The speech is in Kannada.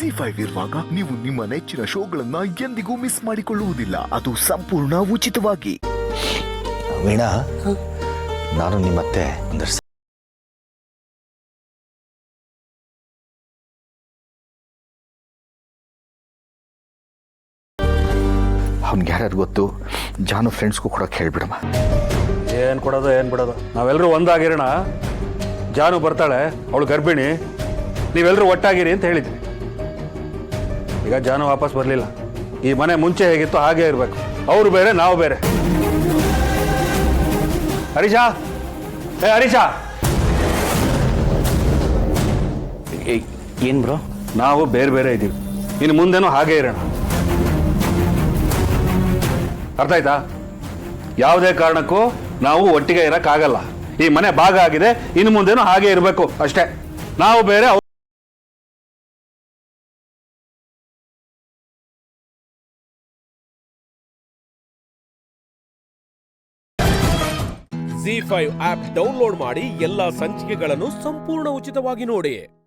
ZEE5 ಇರುವಾಗ ನೀವು ನಿಮ್ಮ ನೆಚ್ಚಿನ ಶೋಗಳನ್ನ ಎಂದಿಗೂ ಮಿಸ್ ಮಾಡಿಕೊಳ್ಳುವುದಿಲ್ಲ. ಅದು ಸಂಪೂರ್ಣ ಉಚಿತವಾಗಿ. ವೀಣಾ, ನಾನು ನಿಮ್ಮತ್ತೆ ಅವ್ನಿಗೆ ಯಾರ್ಯಾರು ಗೊತ್ತು, ಜಾನು ಫ್ರೆಂಡ್ಸ್ಗೂ ಕೊಡೋಕೆ ಹೇಳ್ಬಿಡಮ್ಮ. ಏನು ಕೊಡೋದು ಏನು ಬಿಡೋದು, ನಾವೆಲ್ಲರೂ ಒಂದಾಗಿರೋಣ. ಜಾನು ಬರ್ತಾಳೆ, ಅವಳು ಗರ್ಭಿಣಿ, ನೀವೆಲ್ಲರೂ ಒಟ್ಟಾಗಿರಿ ಅಂತ ಹೇಳಿದ್ವಿ. ಈಗ ಜಾನು ವಾಪಸ್ ಬರಲಿಲ್ಲ. ಈ ಮನೆ ಮುಂಚೆ ಹೇಗಿತ್ತು ಹಾಗೇ ಇರಬೇಕು. ಅವರು ಬೇರೆ, ನಾವು ಬೇರೆ. ಹರೀಶಾ, ಹರೀಶಾ, ಏನು ಬ್ರೋ? ನಾವು ಬೇರೆ ಬೇರೆ ಇದ್ದೀವಿ. ಇನ್ನು ಮುಂದೆನೂ ಹಾಗೇ ಇರೋಣ. ಅರ್ಥ ಆಯ್ತಾ? ಯಾವುದೇ ಕಾರಣಕ್ಕೂ ನಾವು ಒಟ್ಟಿಗೆ ಇರೋಕ್ಕಾಗಲ್ಲ. ಈ ಮನೆ ಭಾಗ ಆಗಿದೆ, ಇನ್ನು ಮುಂದೆನೂ ಹಾಗೆ ಇರಬೇಕು ಅಷ್ಟೇ. ನಾವು ಬೇರೆ. ZEE5 ಆಪ್ ಡೌನ್ಲೋಡ್ ಮಾಡಿ ಎಲ್ಲಾ ಸಂಚಿಕೆಗಳನ್ನು ಸಂಪೂರ್ಣ ಉಚಿತವಾಗಿ ನೋಡಿ.